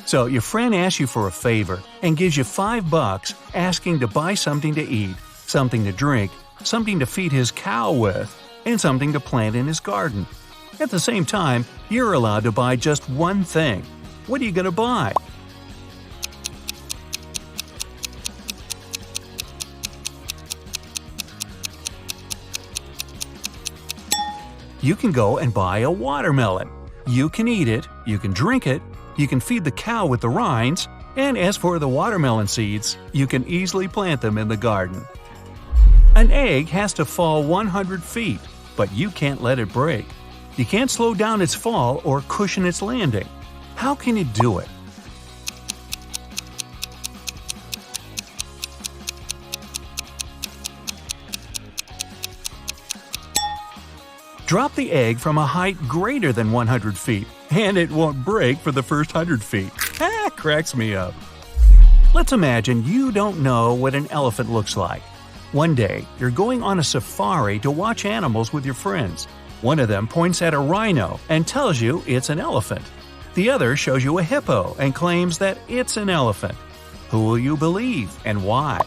So your friend asks you for a favor and gives you $5 asking to buy something to eat, something to drink, something to feed his cow with, and something to plant in his garden. At the same time, you're allowed to buy just one thing. What are you going to buy? You can go and buy a watermelon. You can eat it, you can drink it, you can feed the cow with the rinds, and as for the watermelon seeds, you can easily plant them in the garden. An egg has to fall 100 feet, but you can't let it break. You can't slow down its fall or cushion its landing. How can you do it? Drop the egg from a height greater than 100 feet, and it won't break for the first 100 feet. Cracks me up. Let's imagine you don't know what an elephant looks like. One day, you're going on a safari to watch animals with your friends. One of them points at a rhino and tells you it's an elephant. The other shows you a hippo and claims that it's an elephant. Who will you believe and why?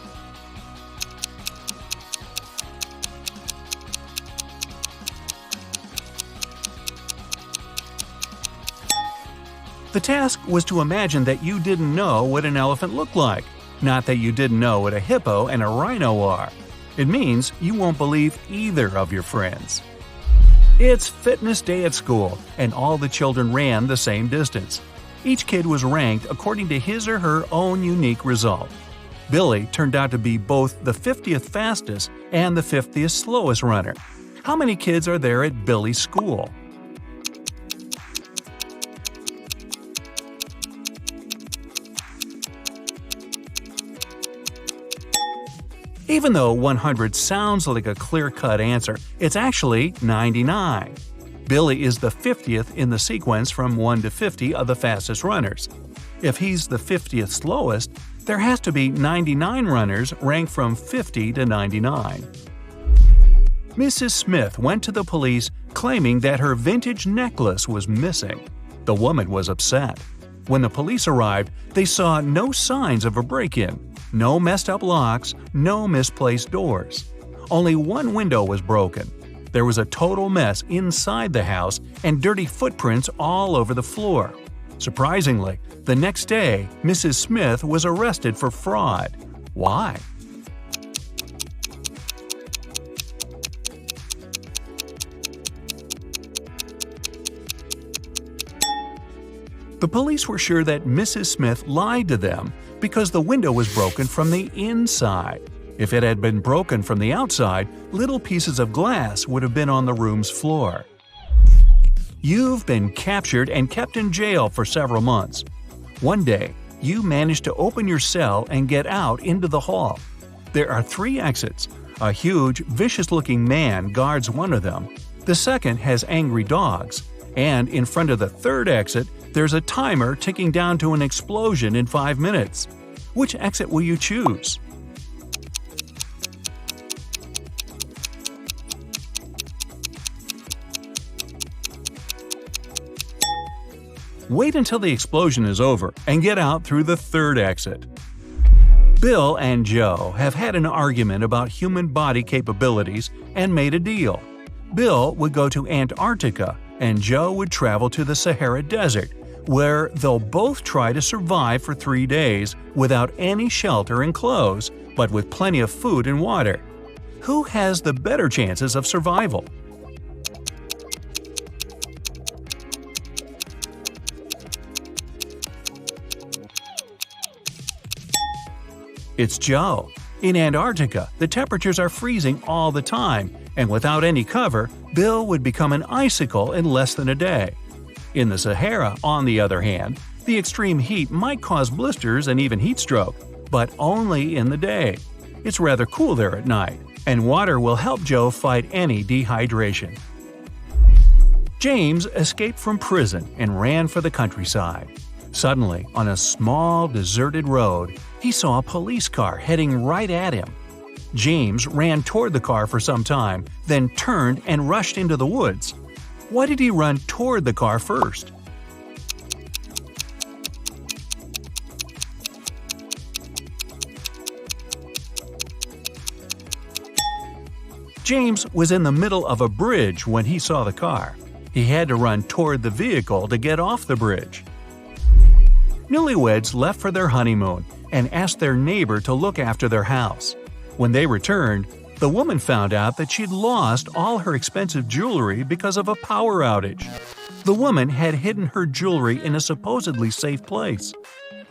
The task was to imagine that you didn't know what an elephant looked like, not that you didn't know what a hippo and a rhino are. It means you won't believe either of your friends. It's fitness day at school, and all the children ran the same distance. Each kid was ranked according to his or her own unique result. Billy turned out to be both the 50th fastest and the 50th slowest runner. How many kids are there at Billy's school? Even though 100 sounds like a clear-cut answer, it's actually 99. Billy is the 50th in the sequence from 1 to 50 of the fastest runners. If he's the 50th slowest, there has to be 99 runners ranked from 50 to 99. Mrs. Smith went to the police claiming that her vintage necklace was missing. The woman was upset. When the police arrived, they saw no signs of a break-in. No messed up locks, no misplaced doors. Only one window was broken. There was a total mess inside the house and dirty footprints all over the floor. Surprisingly, the next day, Mrs. Smith was arrested for fraud. Why? The police were sure that Mrs. Smith lied to them because the window was broken from the inside. If it had been broken from the outside, little pieces of glass would have been on the room's floor. You've been captured and kept in jail for several months. One day, you managed to open your cell and get out into the hall. There are 3 exits. A huge, vicious-looking man guards one of them. The second has angry dogs. And in front of the 3rd exit, there's a timer ticking down to an explosion in 5 minutes. Which exit will you choose? Wait until the explosion is over and get out through the 3rd exit. Bill and Joe have had an argument about human body capabilities and made a deal. Bill would go to Antarctica and Joe would travel to the Sahara Desert, where they'll both try to survive for 3 days without any shelter and clothes, but with plenty of food and water. Who has the better chances of survival? It's Joe. In Antarctica, the temperatures are freezing all the time, and without any cover, Bill would become an icicle in less than a day. In the Sahara, on the other hand, the extreme heat might cause blisters and even heat stroke, but only in the day. It's rather cool there at night, and water will help Joe fight any dehydration. James escaped from prison and ran for the countryside. Suddenly, on a small, deserted road, he saw a police car heading right at him. James ran toward the car for some time, then turned and rushed into the woods. Why did he run toward the car first? James was in the middle of a bridge when he saw the car. He had to run toward the vehicle to get off the bridge. Newlyweds left for their honeymoon and asked their neighbor to look after their house. When they returned, the woman found out that she'd lost all her expensive jewelry because of a power outage. The woman had hidden her jewelry in a supposedly safe place.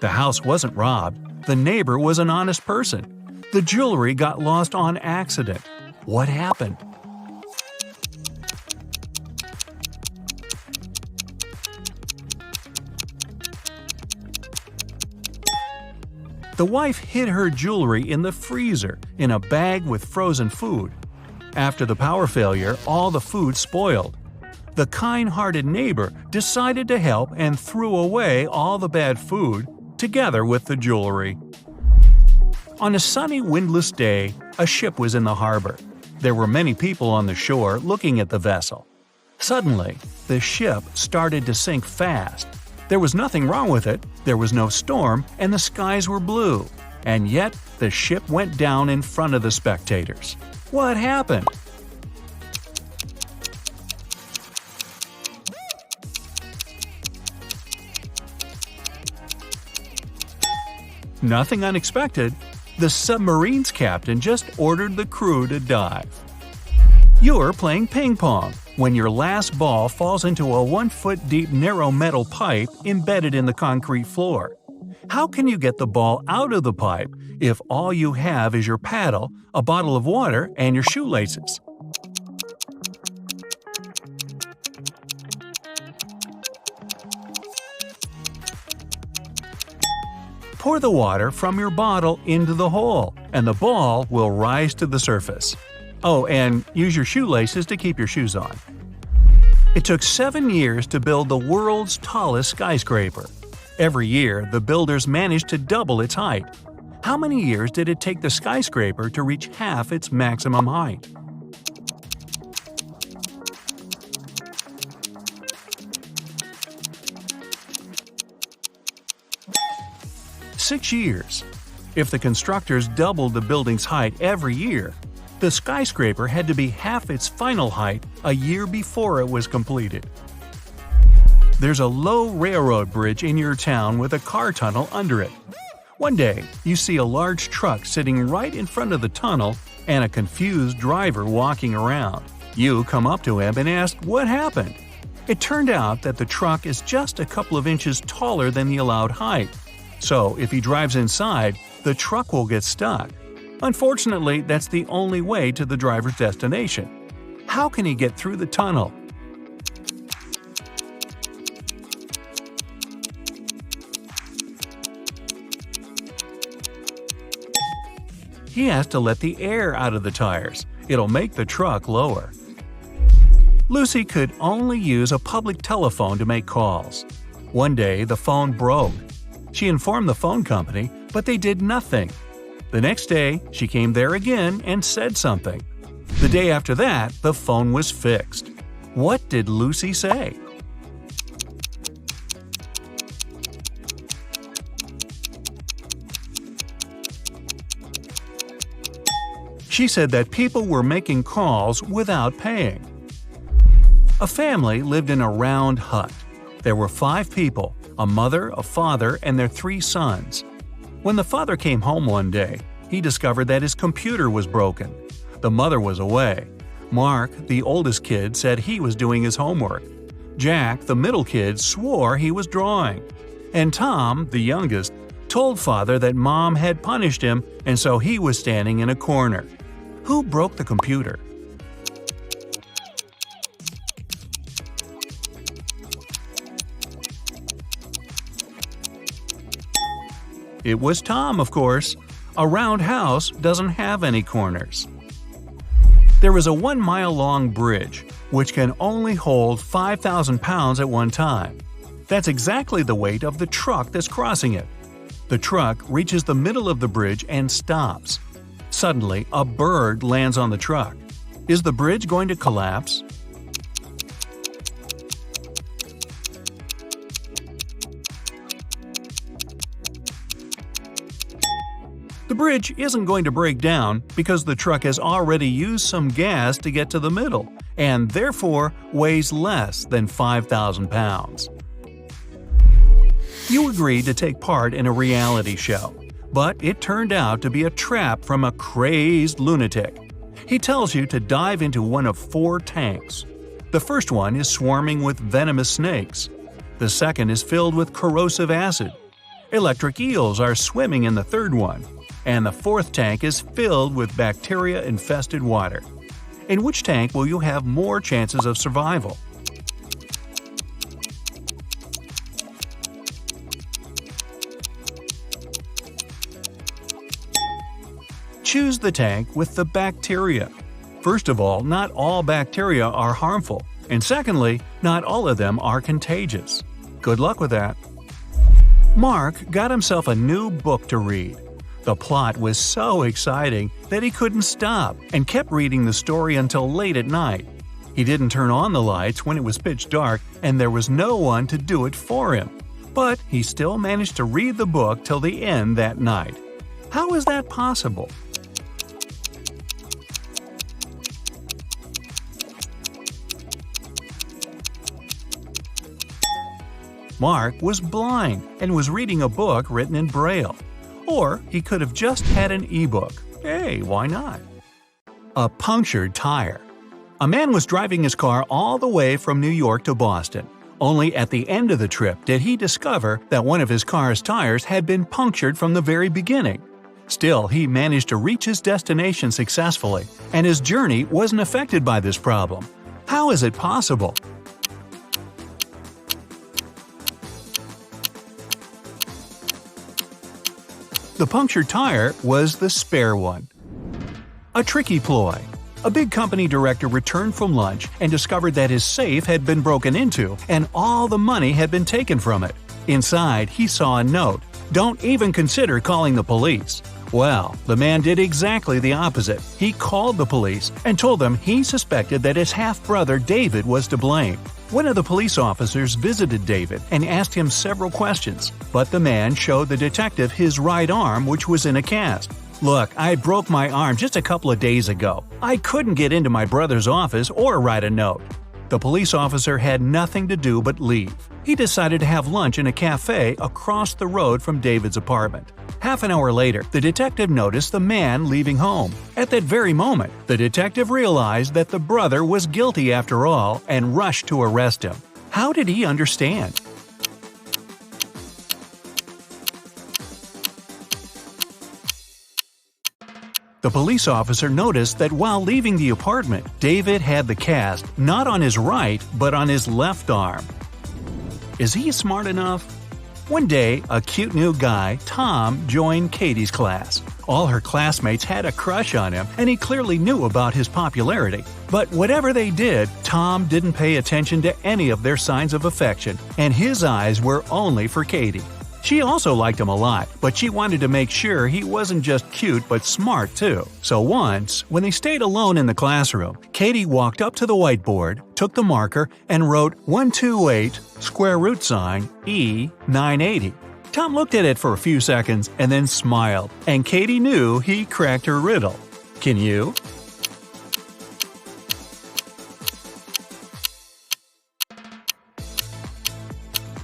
The house wasn't robbed. The neighbor was an honest person. The jewelry got lost on accident. What happened? The wife hid her jewelry in the freezer in a bag with frozen food. After the power failure, all the food spoiled. The kind-hearted neighbor decided to help and threw away all the bad food, together with the jewelry. On a sunny, windless day, a ship was in the harbor. There were many people on the shore looking at the vessel. Suddenly, the ship started to sink fast. There was nothing wrong with it, there was no storm, and the skies were blue. And yet, the ship went down in front of the spectators. What happened? Nothing unexpected. The submarine's captain just ordered the crew to dive. You're playing ping pong when your last ball falls into a 1-foot-deep narrow metal pipe embedded in the concrete floor. How can you get the ball out of the pipe if all you have is your paddle, a bottle of water, and your shoelaces? Pour the water from your bottle into the hole, and the ball will rise to the surface. Oh, and use your shoelaces to keep your shoes on. It took 7 years to build the world's tallest skyscraper. Every year, the builders managed to double its height. How many years did it take the skyscraper to reach half its maximum height? Six years. If the constructors doubled the building's height every year, the skyscraper had to be half its final height a year before it was completed. There's a low railroad bridge in your town with a car tunnel under it. One day, you see a large truck sitting right in front of the tunnel and a confused driver walking around. You come up to him and ask what happened. It turned out that the truck is just a couple of inches taller than the allowed height. So if he drives inside, the truck will get stuck. Unfortunately, that's the only way to the driver's destination. How can he get through the tunnel? He has to let the air out of the tires. It'll make the truck lower. Lucy could only use a public telephone to make calls. One day, the phone broke. She informed the phone company, but they did nothing. The next day, she came there again and said something. The day after that, the phone was fixed. What did Lucy say? She said that people were making calls without paying. A family lived in a round hut. There were 5 people, a mother, a father, and their 3 sons. When the father came home one day, he discovered that his computer was broken. The mother was away. Mark, the oldest kid, said he was doing his homework. Jack, the middle kid, swore he was drawing. And Tom, the youngest, told father that mom had punished him and so he was standing in a corner. Who broke the computer? It was Tom, of course. A round house doesn't have any corners. There is a 1-mile-long bridge, which can only hold 5,000 pounds at one time. That's exactly the weight of the truck that's crossing it. The truck reaches the middle of the bridge and stops. Suddenly, a bird lands on the truck. Is the bridge going to collapse? The bridge isn't going to break down because the truck has already used some gas to get to the middle, and therefore weighs less than 5,000 pounds. You agreed to take part in a reality show, but it turned out to be a trap from a crazed lunatic. He tells you to dive into one of 4 tanks. The first one is swarming with venomous snakes. The second is filled with corrosive acid. Electric eels are swimming in the third one. And the fourth tank is filled with bacteria-infested water. In which tank will you have more chances of survival? Choose the tank with the bacteria. First of all, not all bacteria are harmful, and secondly, not all of them are contagious. Good luck with that. Mark got himself a new book to read. The plot was so exciting that he couldn't stop and kept reading the story until late at night. He didn't turn on the lights when it was pitch dark and there was no one to do it for him. But he still managed to read the book till the end that night. How is that possible? Mark was blind and was reading a book written in Braille. Or he could have just had an e-book. Hey, why not? A punctured tire. A man was driving his car all the way from New York to Boston. Only at the end of the trip did he discover that one of his car's tires had been punctured from the very beginning. Still, he managed to reach his destination successfully, and his journey wasn't affected by this problem. How is it possible? The punctured tire was the spare one. A tricky ploy. A big company director returned from lunch and discovered that his safe had been broken into and all the money had been taken from it. Inside, he saw a note, "Don't even consider calling the police." Well, the man did exactly the opposite. He called the police and told them he suspected that his half-brother David was to blame. One of the police officers visited David and asked him several questions, but the man showed the detective his right arm, which was in a cast. "Look, I broke my arm just a couple of days ago. I couldn't get into my brother's office or write a note." The police officer had nothing to do but leave. He decided to have lunch in a cafe across the road from David's apartment. Half an hour later, the detective noticed the man leaving home. At that very moment, the detective realized that the brother was guilty after all and rushed to arrest him. How did he understand? The police officer noticed that while leaving the apartment, David had the cast not on his right but on his left arm. Is he smart enough? One day, a cute new guy, Tom, joined Katie's class. All her classmates had a crush on him, and he clearly knew about his popularity. But whatever they did, Tom didn't pay attention to any of their signs of affection, and his eyes were only for Katie. She also liked him a lot, but she wanted to make sure he wasn't just cute but smart too. So once, when they stayed alone in the classroom, Katie walked up to the whiteboard, took the marker, and wrote 128 square root sign E 980. Tom looked at it for a few seconds and then smiled, and Katie knew he cracked her riddle. Can you?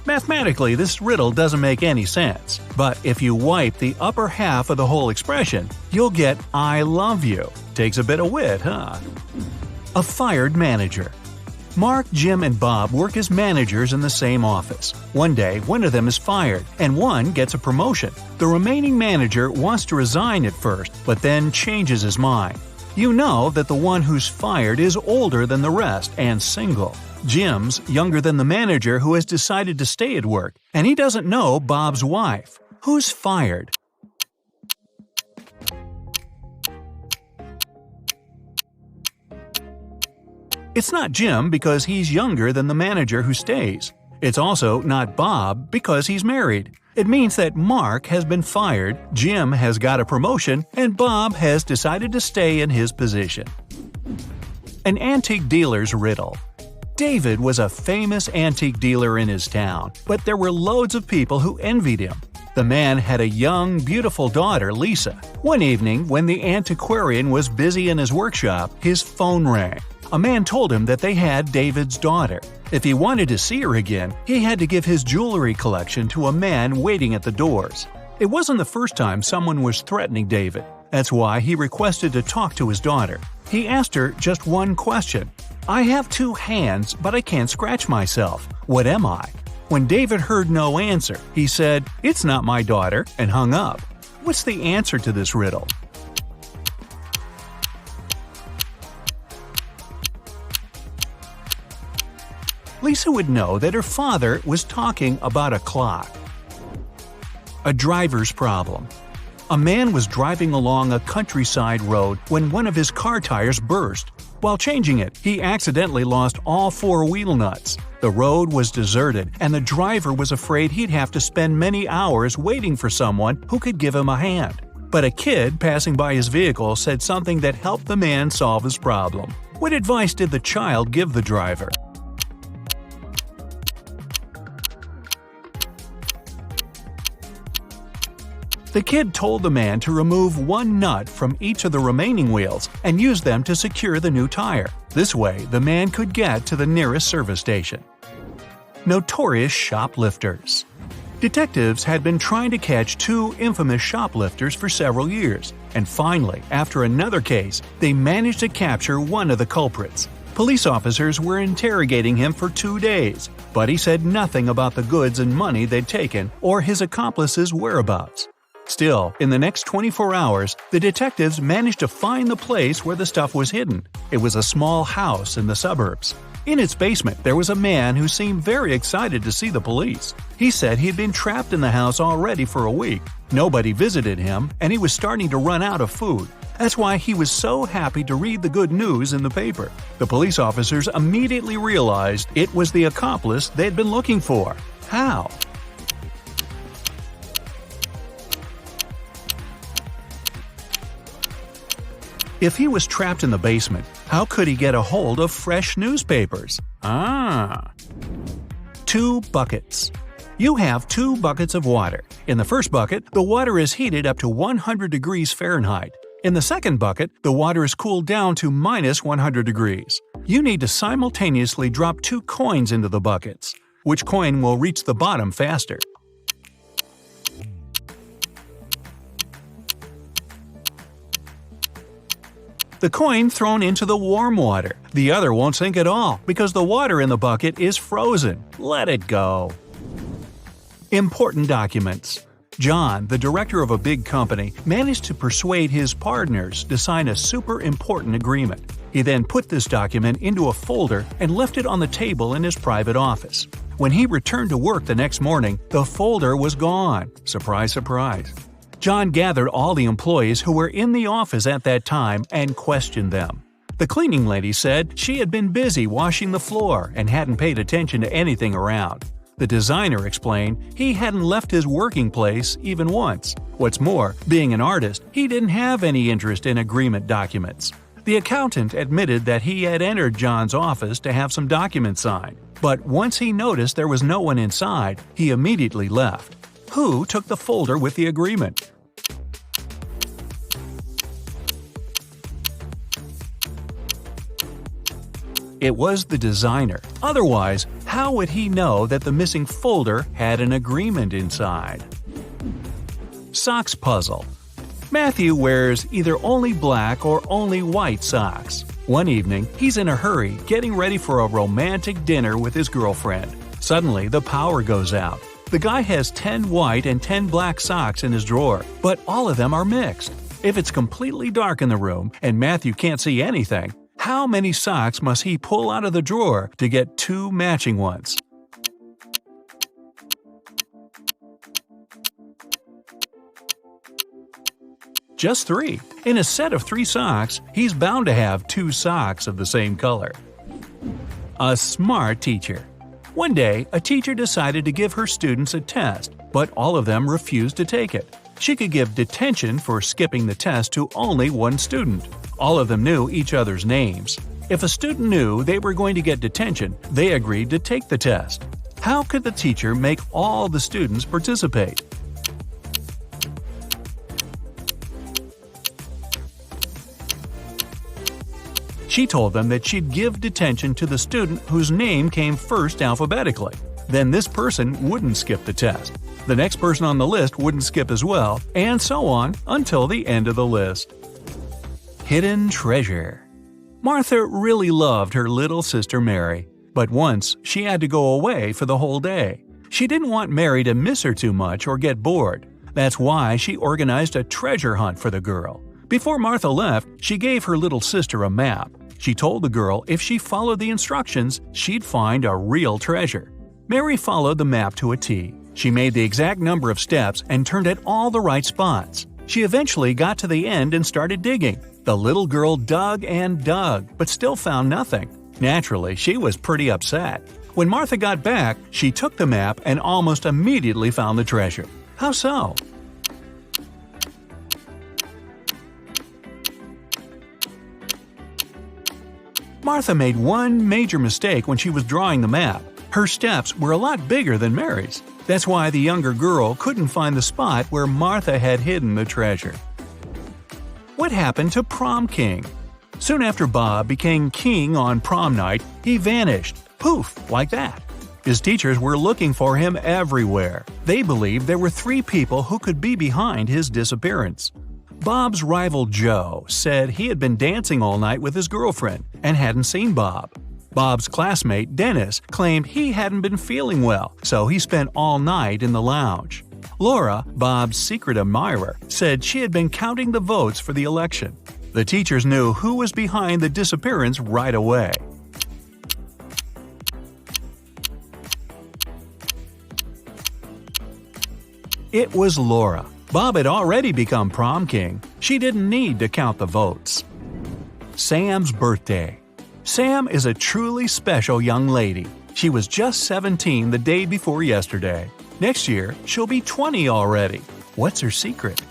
Mathematically, this riddle doesn't make any sense, but if you wipe the upper half of the whole expression, you'll get "I love you." Takes a bit of wit, huh? A fired manager. Mark, Jim, and Bob work as managers in the same office. One day, one of them is fired, and one gets a promotion. The remaining manager wants to resign at first, but then changes his mind. You know that the one who's fired is older than the rest and single. Jim's younger than the manager who has decided to stay at work, and he doesn't know Bob's wife. Who's fired? It's not Jim because he's younger than the manager who stays. It's also not Bob because he's married. It means that Mark has been fired, Jim has got a promotion, and Bob has decided to stay in his position. An antique dealer's riddle. David was a famous antique dealer in his town, but there were loads of people who envied him. The man had a young, beautiful daughter, Lisa. One evening, when the antiquarian was busy in his workshop, his phone rang. A man told him that they had David's daughter. If he wanted to see her again, he had to give his jewelry collection to a man waiting at the doors. It wasn't the first time someone was threatening David. That's why he requested to talk to his daughter. He asked her just one question. "I have 2 hands, but I can't scratch myself. What am I?" When David heard no answer, he said, "It's not my daughter," and hung up. What's the answer to this riddle? Lisa would know that her father was talking about a clock. A driver's problem. A man was driving along a countryside road when one of his car tires burst. While changing it, he accidentally lost all 4 wheel nuts. The road was deserted, and the driver was afraid he'd have to spend many hours waiting for someone who could give him a hand. But a kid passing by his vehicle said something that helped the man solve his problem. What advice did the child give the driver? The kid told the man to remove 1 nut from each of the remaining wheels and use them to secure the new tire. This way, the man could get to the nearest service station. Notorious shoplifters. Detectives had been trying to catch 2 infamous shoplifters for several years, and finally, after another case, they managed to capture one of the culprits. Police officers were interrogating him for 2 days, but he said nothing about the goods and money they'd taken or his accomplices' whereabouts. Still, in the next 24 hours, the detectives managed to find the place where the stuff was hidden. It was a small house in the suburbs. In its basement, there was a man who seemed very excited to see the police. He said he'd been trapped in the house already for a week. Nobody visited him, and he was starting to run out of food. That's why he was so happy to read the good news in the paper. The police officers immediately realized it was the accomplice they'd been looking for. How? If he was trapped in the basement, how could he get a hold of fresh newspapers? 2 buckets. You have 2 buckets of water. In the first bucket, the water is heated up to 100 degrees Fahrenheit. In the second bucket, the water is cooled down to minus 100 degrees. You need to simultaneously drop 2 coins into the buckets. Which coin will reach the bottom faster? The coin thrown into the warm water. The other won't sink at all because the water in the bucket is frozen. Let it go. Important documents. John, the director of a big company, managed to persuade his partners to sign a super important agreement. He then put this document into a folder and left it on the table in his private office. When he returned to work the next morning, the folder was gone. Surprise, surprise. John gathered all the employees who were in the office at that time and questioned them. The cleaning lady said she had been busy washing the floor and hadn't paid attention to anything around. The designer explained he hadn't left his working place even once. What's more, being an artist, he didn't have any interest in agreement documents. The accountant admitted that he had entered John's office to have some documents signed, but once he noticed there was no one inside, he immediately left. Who took the folder with the agreement? It was the designer. Otherwise, how would he know that the missing folder had an agreement inside? Socks puzzle. Matthew wears either only black or only white socks. One evening, he's in a hurry, getting ready for a romantic dinner with his girlfriend. Suddenly, the power goes out. The guy has 10 white and 10 black socks in his drawer, but all of them are mixed. If it's completely dark in the room and Matthew can't see anything, how many socks must he pull out of the drawer to get 2 matching ones? Just 3. In a set of 3 socks, he's bound to have 2 socks of the same color. A smart teacher. One day, a teacher decided to give her students a test, but all of them refused to take it. She could give detention for skipping the test to only one student. All of them knew each other's names. If a student knew they were going to get detention, they agreed to take the test. How could the teacher make all the students participate? She told them that she'd give detention to the student whose name came first alphabetically. Then this person wouldn't skip the test. The next person on the list wouldn't skip as well, and so on until the end of the list. Hidden treasure. Martha really loved her little sister Mary, but once she had to go away for the whole day. She didn't want Mary to miss her too much or get bored. That's why she organized a treasure hunt for the girl. Before Martha left, she gave her little sister a map. She told the girl if she followed the instructions, she'd find a real treasure. Mary followed the map to a T. She made the exact number of steps and turned at all the right spots. She eventually got to the end and started digging. The little girl dug and dug, but still found nothing. Naturally, she was pretty upset. When Martha got back, she took the map and almost immediately found the treasure. How so? Martha made one major mistake when she was drawing the map. Her steps were a lot bigger than Mary's. That's why the younger girl couldn't find the spot where Martha had hidden the treasure. What happened to Prom King? Soon after Bob became king on prom night, he vanished. Poof, like that. His teachers were looking for him everywhere. They believed there were 3 people who could be behind his disappearance. Bob's rival Joe said he had been dancing all night with his girlfriend and hadn't seen Bob. Bob's classmate Dennis claimed he hadn't been feeling well, so he spent all night in the lounge. Laura, Bob's secret admirer, said she had been counting the votes for the election. The teachers knew who was behind the disappearance right away. It was Laura. Bob had already become prom king. She didn't need to count the votes. Sam's birthday. Sam is a truly special young lady. She was just 17 the day before yesterday. Next year, she'll be 20 already. What's her secret?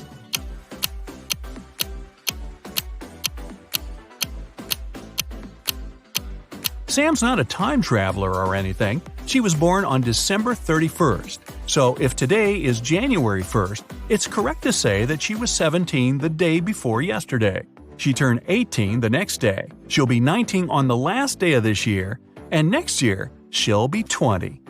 Sam's not a time traveler or anything. She was born on December 31st. So if today is January 1st, it's correct to say that she was 17 the day before yesterday. She turned 18 the next day. She'll be 19 on the last day of this year, and next year, she'll be 20.